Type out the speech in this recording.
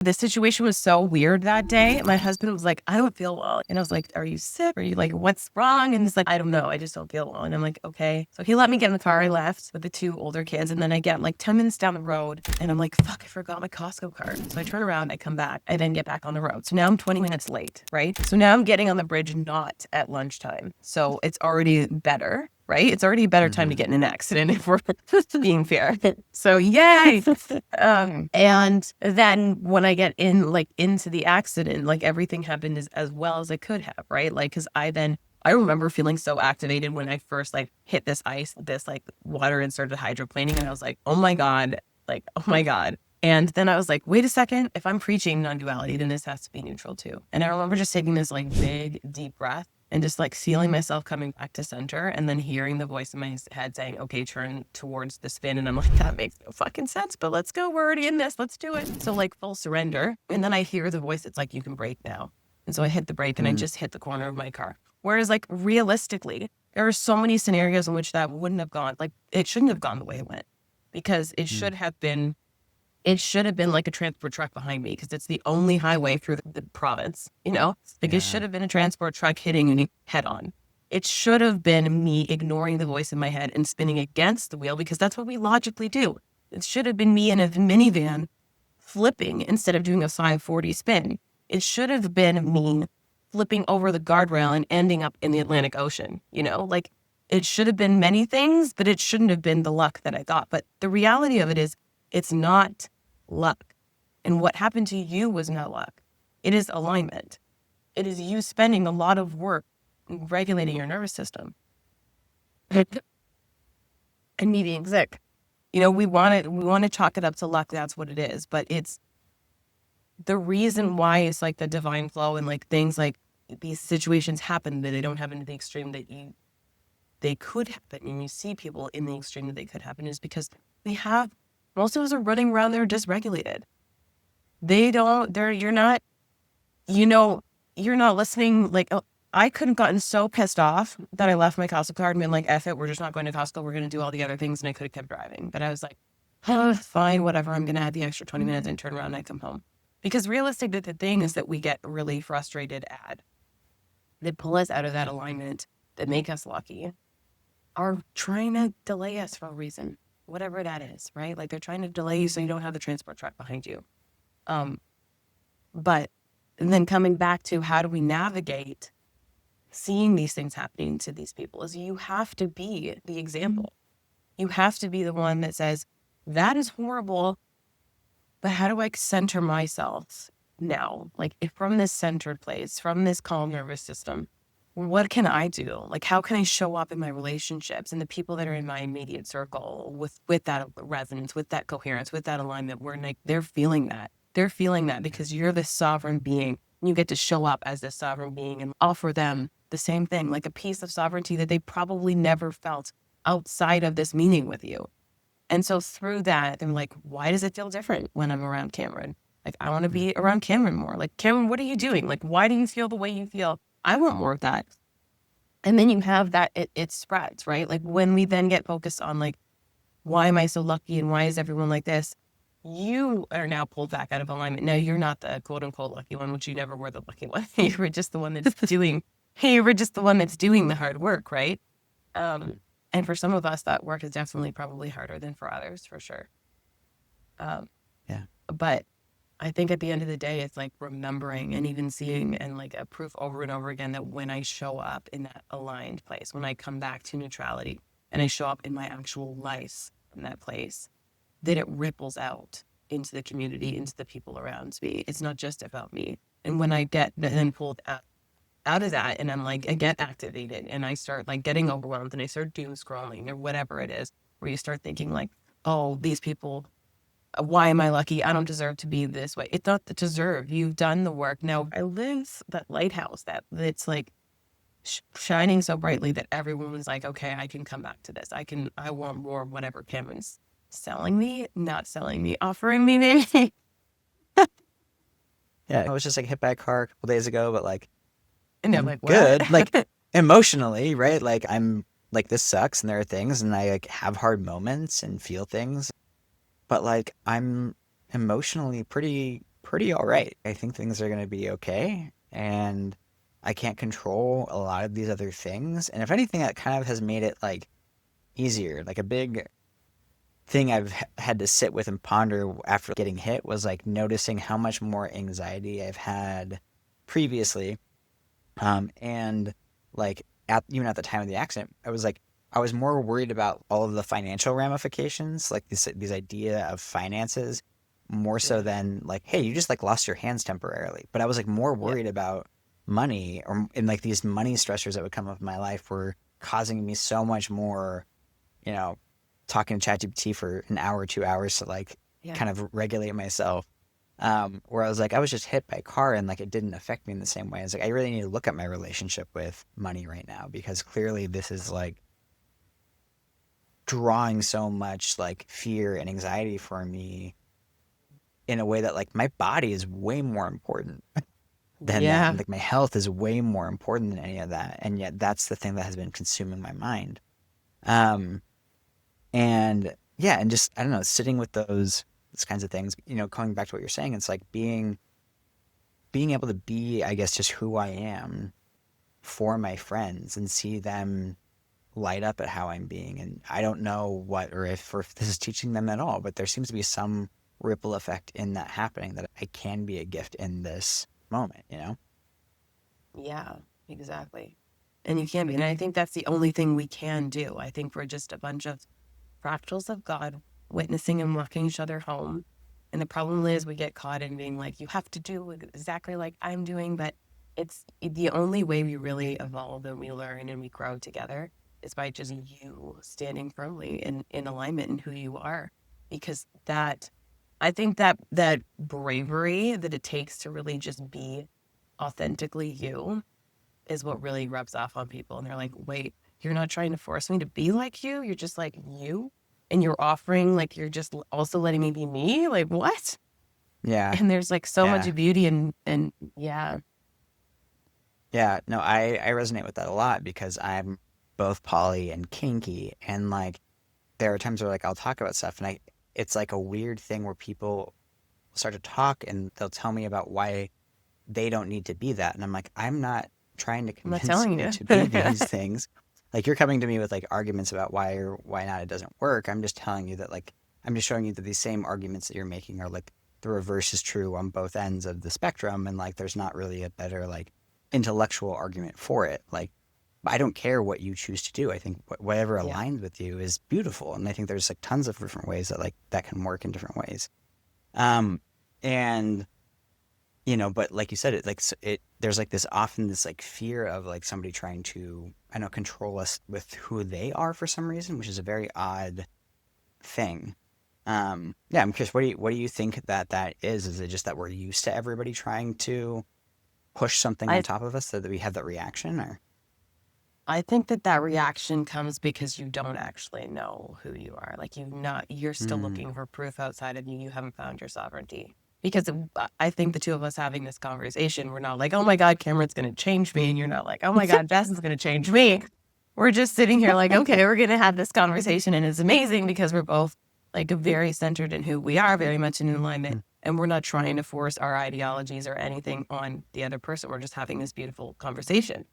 The situation was so weird that day. My husband was like, I don't feel well. And I was like, are you sick? Are you like, what's wrong? And he's like, I don't know. I just don't feel well. And I'm like, okay. So he let me get in the car. I left with the 2 older kids. And then I get like 10 minutes down the road and I'm like, fuck, I forgot my Costco card. So I turn around, I come back, I then get back on the road. So now I'm 20 minutes late, right? So now I'm getting on the bridge not at lunchtime. So it's already better. Right? It's already a better time to get in an accident if we're being fair. So yay. And then when I get into the accident, like everything happened as well as it could have, right? Like, cause I remember feeling so activated when I first like hit this ice, this like water and started hydroplaning. And I was like, oh my God. And then I was like, wait a second, if I'm preaching non-duality, then this has to be neutral too. And I remember just taking this like big, deep breath and just like feeling myself coming back to center and then hearing the voice in my head saying, okay, turn towards the spin. And I'm like, that makes no fucking sense, but let's go. We're already in this. Let's do it. So like full surrender. And then I hear the voice that's like, you can brake now. And so I hit the brake and I just hit the corner of my car. Whereas like realistically, there are so many scenarios in which that wouldn't have gone, like it shouldn't have gone the way it went because it should have been like a transport truck behind me because it's the only highway through the province, you know? Like it should have been a transport truck hitting me head on. It should have been me ignoring the voice in my head and spinning against the wheel because that's what we logically do. It should have been me in a minivan flipping instead of doing a 540 spin. It should have been me flipping over the guardrail and ending up in the Atlantic Ocean, you know? Like it should have been many things, but it shouldn't have been the luck that I got. But the reality of it is, it's not luck. And what happened to you was not luck. It is alignment. It is you spending a lot of work regulating your nervous system. And me being sick. You know, we want to chalk it up to luck. That's what it is. But it's the reason why it's like the divine flow and like things like these situations happen that they don't happen to the extreme that they could happen. And you see people in the extreme that they could happen is because most of us are running around there dysregulated. You're not listening. Like, I could have gotten so pissed off that I left my Costco card and been like, F it, we're just not going to Costco. We're going to do all the other things. And I could have kept driving. But I was like, oh, fine, whatever. I'm going to add the extra 20 minutes and turn around and I come home. Because realistically, the thing is that we get really frustrated at that pull us out of that alignment, that make us lucky, are trying to delay us for a reason. Whatever that is, right? Like they're trying to delay you so you don't have the transport truck behind you. But then coming back to how do we navigate seeing these things happening to these people is you have to be the example. You have to be the one that says, that is horrible, but how do I center myself now? Like if from this centered place, from this calm nervous system, what can I do? Like, how can I show up in my relationships and the people that are in my immediate circle with that resonance, with that coherence, with that alignment where like they're feeling that. They're feeling that because you're this sovereign being. You get to show up as this sovereign being and offer them the same thing, like a piece of sovereignty that they probably never felt outside of this meeting with you. And so through that, I'm like, why does it feel different when I'm around Cameron? Like, I want to be around Cameron more. Like, Cameron, what are you doing? Like, why do you feel the way you feel? I want more of that. And then you have that, it spreads, right? Like when we then get focused on like, why am I so lucky and why is everyone like this? You are now pulled back out of alignment. No, you're not the quote unquote lucky one, which you never were the lucky one. You were just the one that's doing the hard work, right? And for some of us, that work is definitely probably harder than for others, for sure. But I think at the end of the day, it's like remembering and even seeing and like a proof over and over again that when I show up in that aligned place, when I come back to neutrality and I show up in my actual life in that place, that it ripples out into the community, into the people around me. It's not just about me. And when I get then pulled out of that and I'm like, I get activated and I start like getting overwhelmed and I start doom scrolling or whatever it is, where you start thinking like, oh, these people, why am I lucky? I don't deserve to be this way. It's not the deserve. You've done the work. Now I live that lighthouse that's like shining so brightly that everyone was like, okay, I can come back to this. I want more of whatever Cameron's selling me, not selling me, offering me maybe. Yeah, I was just like hit by a car a couple days ago, but like, And I'm like, good. what? Like emotionally, right? Like I'm like, this sucks and there are things and I like have hard moments and feel things. But like I'm emotionally pretty pretty all right. I think things are going to be okay. And I can't control a lot of these other things. And if anything, that kind of has made it like easier. Like a big thing had to sit with and ponder after getting hit was like noticing how much more anxiety I've had previously. And like even at the time of the accident, I was more worried about all of the financial ramifications, like this idea of finances, more so Yeah. than like, hey, you just like lost your hands temporarily. But I was like more Yeah. worried about money or and like these money stressors that would come up in my life were causing me so much more, you know, talking to ChatGPT for an hour, 2 hours to like Yeah. kind of regulate myself. Where I was like, I was just hit by a car and like it didn't affect me in the same way. I was like, I really need to look at my relationship with money right now because clearly this is like drawing so much like fear and anxiety for me in a way that like my body is way more important than that. And Yeah. like my health is way more important than any of that. And yet that's the thing that has been consuming my mind. Um, and yeah, and just, I don't know, sitting with those kinds of things, going back to what you're saying, it's like being able to be, I guess, just who I am for my friends and see them light up at how I'm being. And I don't know what or if this is teaching them at all, but there seems to be some ripple effect in that happening that I can be a gift in this moment. Yeah, exactly. And you can be. And I think that's the only thing we can do. I think we're just a bunch of fractals of God witnessing and walking each other home. And the problem is we get caught in being like, you have to do exactly like I'm doing. But it's the only way we really evolve and we learn and we grow together is by just you standing firmly in alignment in who you are. Because I think that bravery that it takes to really just be authentically you is what really rubs off on people. And they're like, wait, you're not trying to force me to be like you. You're just like you. And you're offering, like, you're just also letting me be me. Like, what? Yeah, And there's like so yeah, much beauty and yeah, yeah. No, I resonate with that a lot because I'm both poly and kinky, and like there are times where like I'll talk about stuff, and it's like a weird thing where people start to talk and they'll tell me about why they don't need to be that. And I'm like, I'm not trying to I'm not convince telling you you. to be these things. Like you're coming to me with like arguments about why or why not it doesn't work. I'm just telling you that like I'm just showing you that these same arguments that you're making are like the reverse is true on both ends of the spectrum and like there's not really a better like intellectual argument for it. Like I don't care what you choose to do. I think whatever Yeah. aligns with you is beautiful. And I think there's like tons of different ways that like that can work in different ways. Um and but like you said, it like there's like this often this like fear of like somebody trying to, I know, control us with who they are for some reason, which is a very odd thing. Yeah, I'm curious, what do you think that is? Is it just that we're used to everybody trying to push something on I top of us so that we have that reaction, or? I think that reaction comes because you don't actually know who you are. Like you're still Mm, looking for proof outside of you. You haven't found your sovereignty. Because I think the two of us having this conversation, we're not like, oh my God, Cameron's going to change me. And you're not like, oh my God, Justin's going to change me. We're just sitting here like, okay, we're going to have this conversation. And it's amazing because we're both like very centered in who we are, very much in alignment. mm, And we're not trying to force our ideologies or anything on the other person. We're just having this beautiful conversation.